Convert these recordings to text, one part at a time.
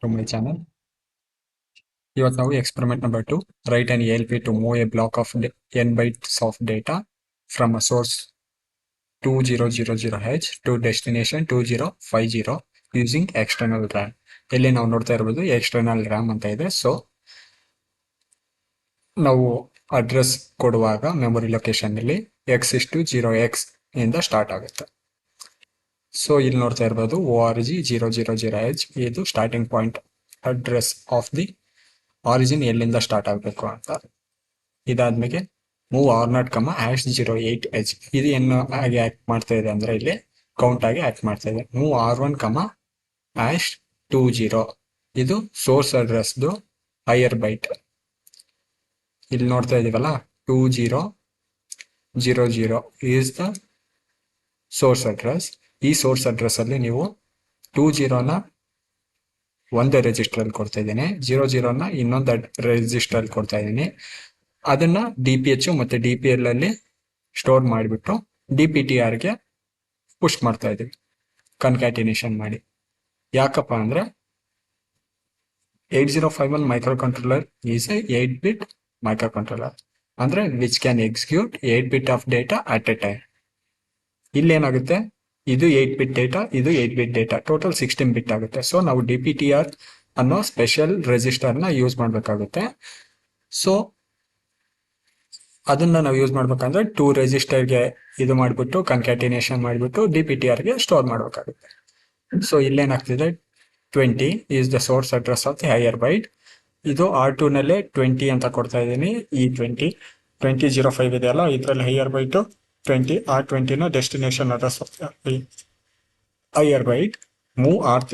to my channel. ಇವತ್ತು ನಾವು experiment number 2, write an ALP to move a block of n bytes of data from a source 2000H to destination 2050 using external RAM. ಇಲ್ಲಿ ನಾವು ನೋಡ್ತಾ ಇರಬಹುದು external RAM ಅಂತ ಇದೆ. So ನಾವು address ಕೊಡುವಾಗ ಮೆಮೊರಿ ಲೊಕೇಶನ್ ಅಲ್ಲಿ x0x ಇಂದ ಸ್ಟಾರ್ಟ್ ಆಗುತ್ತೆ. ಸೊ ಇಲ್ಲಿ ನೋಡ್ತಾ ಇರಬಹುದು org000H ಇದು starting point address of the origin ಎಲ್ಲಿಂದ ಸ್ಟಾರ್ಟ್ ಆಗಬೇಕು ಅಂತ. ಇದಾದ್ಮೇಲೆ ಮೂವ್ R0, #08H ಇದು ಏನು ಆಗಿ ಆಕ್ಟ್ ಮಾಡ್ತಾ ಇದೆ ಅಂದ್ರೆ ಇಲ್ಲಿ ಕೌಂಟ್ ಆಗಿ ಆಕ್ಟ್ ಮಾಡ್ತಾ ಇದೆ. ಮೂವ್ R1, #20 ಇದು ಸೋರ್ಸ್ ಅಡ್ರೆಸ್ದು ಹೈಯರ್ ಬೈಟ್. ಇಲ್ಲಿ ನೋಡ್ತಾ ಇದೀವಲ್ಲ 2000 ಈಸ್ ದ ಸೋರ್ಸ್ ಅಡ್ರೆಸ್. ಈ ಸೋರ್ಸ್ ಅಡ್ರೆಸ್ ಅಲ್ಲಿ ನೀವು 20ನ ಒಂದು ರಿಜಿಸ್ಟರ್ ಅಲ್ಲಿ ಕೊಡ್ತಾ ಇದ್ದೀನಿ, 00ನ ಇನ್ನೊಂದು ರಿಜಿಸ್ಟರ್ ಅಲ್ಲಿ ಕೊಡ್ತಾ ಇದ್ದೀನಿ. ಅದನ್ನ DPH ಮತ್ತೆ DPL ಅಲ್ಲಿ ಸ್ಟೋರ್ ಮಾಡಿಬಿಟ್ಟು DPTR ಗೆ ಪುಷ್ ಮಾಡ್ತಾ ಇದೀವಿ ಕನ್ಕ್ಯಾಟಿನೇಷನ್ ಮಾಡಿ. ಯಾಕಪ್ಪ ಅಂದ್ರೆ 8051 micro controller is a 8-bit micro controller ಅಂದ್ರೆ which can execute 8 bit of data at a time. ಇಲ್ಲೇನಾಗುತ್ತೆ, ಇದು 8 bit ಡೇಟಾ, ಇದು 8 bit ಡೇಟಾ, ಟೋಟಲ್ 16 bit ಆಗುತ್ತೆ. ಸೊ ನಾವು DPTR ಅನ್ನೋ ಸ್ಪೆಷಲ್ ರೆಜಿಸ್ಟರ್ನ ಯೂಸ್ ಮಾಡಬೇಕಾಗುತ್ತೆ. ಸೊ ಅದನ್ನ ನಾವು ಯೂಸ್ ಮಾಡ್ಬೇಕಂದ್ರೆ 2 ರೆಜಿಸ್ಟರ್ಗೆ ಇದು ಮಾಡಿಬಿಟ್ಟು ಕನ್ಕ್ಯಾಟಿನೇಷನ್ ಮಾಡಿಬಿಟ್ಟು DPTRಗೆ ಸ್ಟೋರ್ ಮಾಡಬೇಕಾಗುತ್ತೆ. ಸೊ ಇಲ್ಲೇನಾಗ್ತಿದೆ, 20 is the source address of the higher byte. ಇದು R2 ನಲ್ಲೇ 20 ಅಂತ ಕೊಡ್ತಾ ಇದ್ದೀನಿ. ಈ 2005 ಇದೆಯಲ್ಲ, ಇದರಲ್ಲಿ ಹೈಯರ್ ಬೈಟು 20, R20ನ destination address of higher byte. Move R3,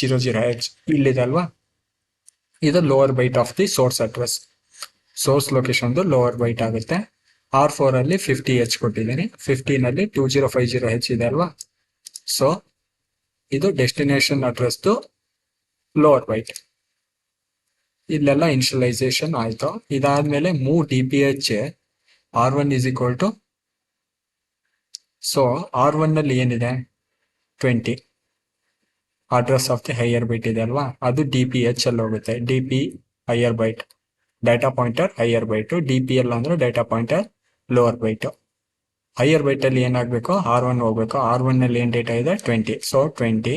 #00H ಇಲ್ಲಿದೆ ಅಲ್ವಾ, ಇದು lower byte of the source address. Source location lower byte ಆಗುತ್ತೆ. R4 ಅಲ್ಲಿ 50H ಕೊಟ್ಟಿದ್ದೀನಿ, 15ನಲ್ಲಿ 2050H ಇದೆ ಅಲ್ವಾ. ಸೊ ಇದು ಡೆಸ್ಟಿನೇಷನ್ ಅಡ್ರೆಸ್ದು ಲೋವರ್ ಬೈಟ್. ಇಲ್ಲೆಲ್ಲ ಇನಿಷಿಯಲೈಸೇಷನ್ ಆಯ್ತು. ಇದಾದ್ಮೇಲೆ move DPH R1 is equal to, so R1 ನಲ್ಲಿ ಏನಿದೆ 20 address of the higher byte ಇದೆ ಅಲ್ವಾ, ಅದು DPH ಅಲ್ಲಿ ಹೋಗುತ್ತೆ. DP higher byte, data pointer higher byte. DPL ಅಂದ್ರೆ data pointer lower byte. Higher byte ಅಲ್ಲಿ ಏನಾಗಬೇಕು, R1 ಹೋಗ್ಬೇಕು. R1 ನಲ್ಲಿ ಏನ್ ಡೇಟಾ ಇದೆ 20, ಸೊ 20.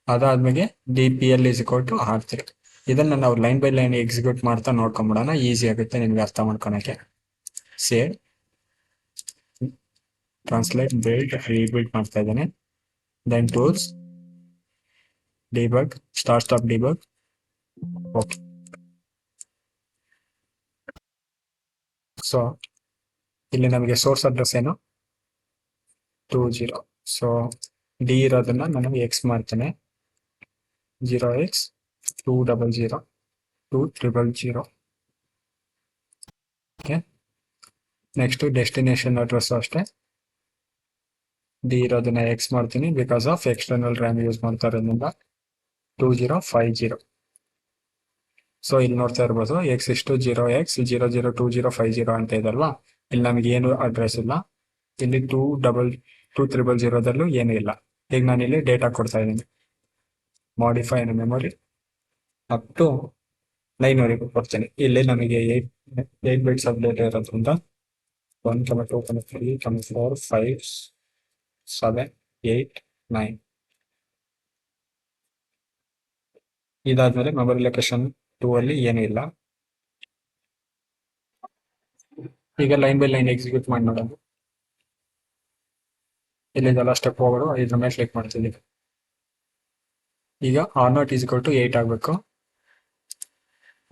ಅದಾದ್ಮೇಲೆ DPL is equal to R3. ಇದನ್ನ ನಾವು ಲೈನ್ ಬೈ ಲೈನ್ ಎಕ್ಸಿಕ್ಯೂಟ್ ಮಾಡ್ತಾ ನೋಡ್ಕೊಂಡ್ಬಿಡೋಣ, ಈಸಿ ಆಗುತ್ತೆ ನಿಮ್ಗೆ ಅರ್ಥ ಮಾಡ್ಕೊಳಕ್ಕೆ. ಸೇವ್, ಟ್ರಾನ್ಸ್ಲೇಟ್, ಬಿಲ್ಡ್, ರೀಬಿಲ್ಡ್ ಮಾಡ್ತಾ ಇದ್ದೇನೆ. Then tools, debug, stop debug. Okay, so ಇಲ್ಲಿ ನಮಗೆ ಸೋರ್ಸ್ ಅಡ್ರೆಸ್ ಏನು 20. ಸೊ ಡಿ ಇರೋದನ್ನ ನಾನು ಎಕ್ಸ್ ಮಾಡ್ತೇನೆ, 0x 200 200. Okay, next destination address ಅಷ್ಟೇ, ಡಿ ಇರೋದನ್ನ ಎಕ್ಸ್ ಮಾಡ್ತೀನಿ because of external RAM use ಮಾಡ್ತಾ ಇರೋದ್ರಿಂದ 2050. ಸೊ ಇಲ್ಲಿ ನೋಡ್ತಾ ಇರ್ಬೋದು x0x 002050 ಅಂತ ಇದಲ್ವಾ. ಇಲ್ಲಿ ನಮಗೆ ಏನು ಅಡ್ರೆಸ್ ಇಲ್ಲ, ಇಲ್ಲಿ 200 ಏನು ಇಲ್ಲ. ಈಗ ನಾನು ಇಲ್ಲಿ ಡೇಟಾ ಕೊಡ್ತಾ ಇದ್ದೀನಿ, ಮಾಡಿಫೈ ಮೆಮೊರಿ ಅಪ್ ಟು 9ವರೆಗೂ ಕೊಡ್ತೀನಿ. ಇಲ್ಲಿ ನಮಗೆ 8 ಬಿಟ್ಸ್ ಆಫ್ ಡೇಟಾ ಇರೋದ್ರಿಂದ 1, 2, 3, 4, 5, 7, 8, 9. ಇದಾದ್ಮೇಲೆ ಮೆಮೊರಿ ಲೊಕೇಶನ್ 2 ಅಲ್ಲಿ ಏನೂ ಇಲ್ಲ. ಈಗ ಲೈನ್ ಬೈ ಲೈನ್ ಎಕ್ಸಿಕ್ಯೂಟ್ ಮಾಡಿ ನೋಡೋಣ. ಇಲ್ಲಿದೆಲ್ಲ ಸ್ಟೆಪ್ ಹೋಗೋದು, ಇದ್ರ ಮೇಲೆ ಕ್ಲಿಕ್ ಮಾಡ್ತಿದ್ದೀವಿ. ಈಗ R0 ಈಸ್ ಈಕ್ವಲ್ ಟು 8 ಆಗಬೇಕು.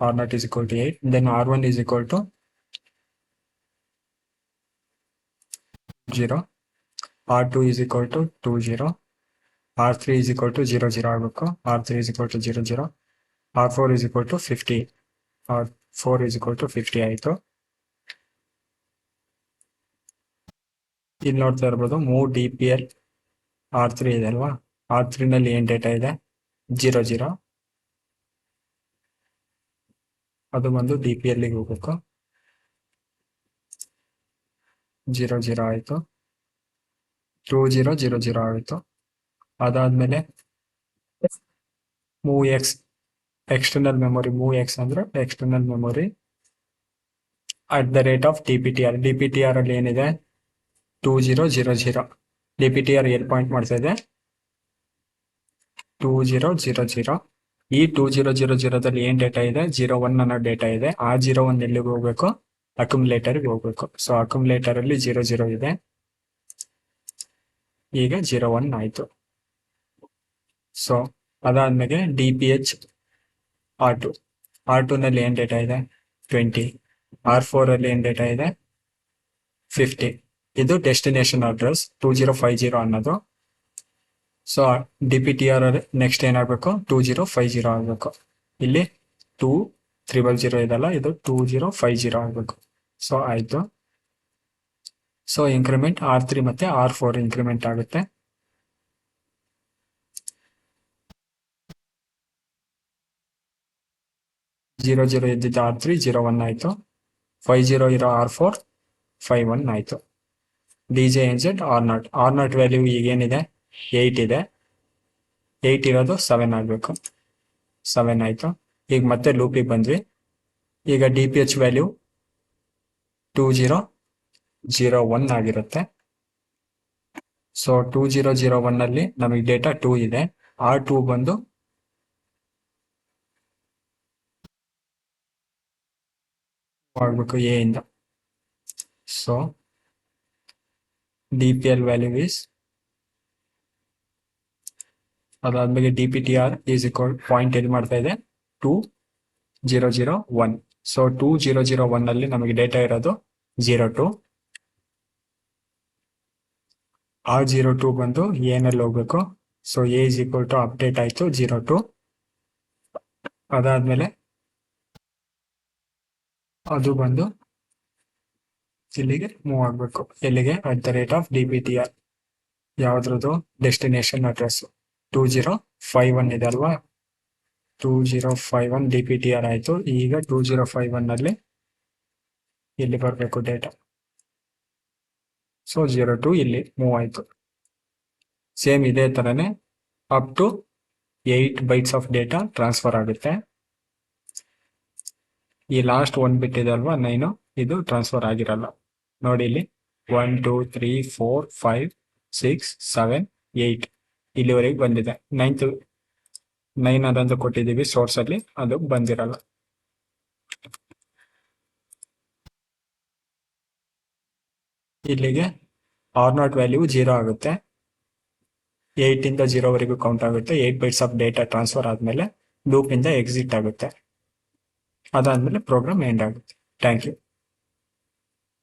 R0 is equal to 8. Then R1 is equal to 0, R2 is equal to 20, R3 is equal to 00 ಆಗಬೇಕು. R3 is equal to 00, R4 is equal to 50, R4 is equal to 50 ಆಯಿತು. ಇಲ್ಲಿ ನೋಡ್ತಾ ಇರ್ಬೋದು move DPL R3 ಇದೆ ಅಲ್ವಾ, R3 ನಲ್ಲಿ ಏನ್ data ಇದೆ 00, ಅದು ಬಂದು DPL ಗೆ ಹೋಗ್ಬೇಕು. 00 ಆಯಿತು, 2000 ಆಯಿತು. ಅದಾದ್ಮೇಲೆ move X external memory move X ಅಂದ್ರೆ external memory at the rate of DPTR. DPTR ಅಲ್ಲಿ ಏನಿದೆ 2000. DPTR ಎಲ್ಲಿ ಪಾಯಿಂಟ್ ಮಾಡ್ತಾ ಇದೆ 2000. ಈ 2000ದಲ್ಲಿ ಏನ್ ಡೇಟಾ ಇದೆ 01 ಅನ್ನೋ ಡೇಟಾ ಇದೆ. ಆ 01 ಎಲ್ಲಿಗೆ ಹೋಗ್ಬೇಕು ಅಕ್ಯುಮುಲೇಟರ್ಗೆ ಹೋಗ್ಬೇಕು. ಸೊ ಅಕ್ಯುಮುಲೇಟರ್ ಅಲ್ಲಿ 00 ಇದೆ, ಈಗ 01 ಆಯ್ತು. ಸೊ ಅದಾದ್ಮೇಲೆ DPH R2 ನಲ್ಲಿ ಏನ್ ಡೇಟಾ ಇದೆ 20. R4 ಅಲ್ಲಿ ಏನ್ ಡೇಟಾ ಇದೆ 50. ಇದು ಡೆಸ್ಟಿನೇಷನ್ ಅಡ್ರೆಸ್ 2050 ಅನ್ನೋದು. ಸೊ DPTR ನೆಕ್ಸ್ಟ್ ಏನಾಗಬೇಕು 2050 ಆಗಬೇಕು. ಇಲ್ಲಿ 2300 ಇದಲ್ಲ, ಇದು 2050 ಆಗಬೇಕು. ಸೊ ಆಯ್ತು. ಸೊ ಇಂಕ್ರಿಮೆಂಟ್ R3 ಮತ್ತೆ R4 ಇಂಕ್ರಿಮೆಂಟ್ ಆಗುತ್ತೆ. ಜೀರೋ ಇದ್ದಿದ್ದು R3 01 ಆಯ್ತು. 50 ಇರೋ R4 51 ಆಯ್ತು. DJNZ R0 ವ್ಯಾಲ್ಯೂ ಈಗೇನಿದೆ 8 ಇದೆ. 8 ಇರೋದು 7 ಆಗಬೇಕು. 7 ಆಯ್ತು. ಈಗ ಮತ್ತೆ ಲೂಪಿಗೆ ಬಂದ್ವಿ. ಈಗ DPH ವ್ಯಾಲ್ಯೂ 2001 ಆಗಿರುತ್ತೆ. ಸೊ 2001 ಅಲ್ಲಿ ನಮಗೆ ಡೇಟಾ 2 ಇದೆ. R2 ಬಂದು ಆಗಬೇಕು ಎ ಇಂದ. ಸೊ DPL ವ್ಯಾಲ್ಯೂ ಈಸ್, ಅದಾದ್ಮೇಲೆ DPTR ಈಸ್ ಈಕ್ವಲ್ ಪಾಯಿಂಟ್ ಎಲ್ಲಿ ಮಾಡ್ತಾ ಇದೆ 2001. ಸೊ 2001 ಅಲ್ಲಿ ನಮಗೆ ಡೇಟಾ ಇರೋದು 02. R02 ಬಂದು ಏನಲ್ಲಿ ಹೋಗ್ಬೇಕು. So A is equal to update ಆಯ್ತು 02. ಅದಾದ್ಮೇಲೆ ಅದು ಬಂದು ಇಲ್ಲಿಗೆ ಮೂವ್ ಆಗಬೇಕು. ಎಲ್ಲಿಗೆ at the rate of DPTR. ಯಾವ್ದ್ರದ್ದು ಡೆಸ್ಟಿನೇಷನ್ ಅಡ್ರೆಸ್ 2051 ಇದೆ ಅಲ್ವಾ. 2051 DPTR ಆಯ್ತು. ಈಗ 2051 ಅಲ್ಲಿ ಇಲ್ಲಿ ಬರಬೇಕು ಡೇಟಾ. ಸೊ 02 ಇಲ್ಲಿ ಮೂವ್ ಆಯ್ತು. ಸೇಮ್ ಇದೇ ತರನೇ up to 8 bytes of data transfer ಆಗುತ್ತೆ. ಈ ಲಾಸ್ಟ್ 1 ಬಿಟ್ ಇದೆ ಅಲ್ವಾ 9, ಇದು ಟ್ರಾನ್ಸ್ಫರ್ ಆಗಿರಲ್ಲ. ನೋಡಿ ಇಲ್ಲಿ 1 2 3 4 5 6 7 8 ಇಲ್ಲಿವರೆಗೆ ಬಂದಿದೆ. 9 ಅದಂತ ಕೊಟ್ಟಿದ್ದೀವಿ ಸೋರ್ಸ್ ಅಲ್ಲಿ, ಅದು ಬಂದಿರಲ್ಲ. ಇಲ್ಲಿಗೆ R0 ವ್ಯಾಲ್ಯೂ 0 ಆಗುತ್ತೆ. 8 ಇಂದ 0 ವರೆಗೂ ಕೌಂಟ್ ಆಗುತ್ತೆ. 8 bytes ಆಫ್ ಡೇಟಾ ಟ್ರಾನ್ಸ್ಫರ್ ಆದ್ಮೇಲೆ ಲೂಪ್ ಇಂದ ಎಕ್ಸಿಟ್ ಆಗುತ್ತೆ. ಅದಾದ್ಮೇಲೆ ಪ್ರೋಗ್ರಾಮ್ ಎಂಡ್ ಆಗುತ್ತೆ. Thank you.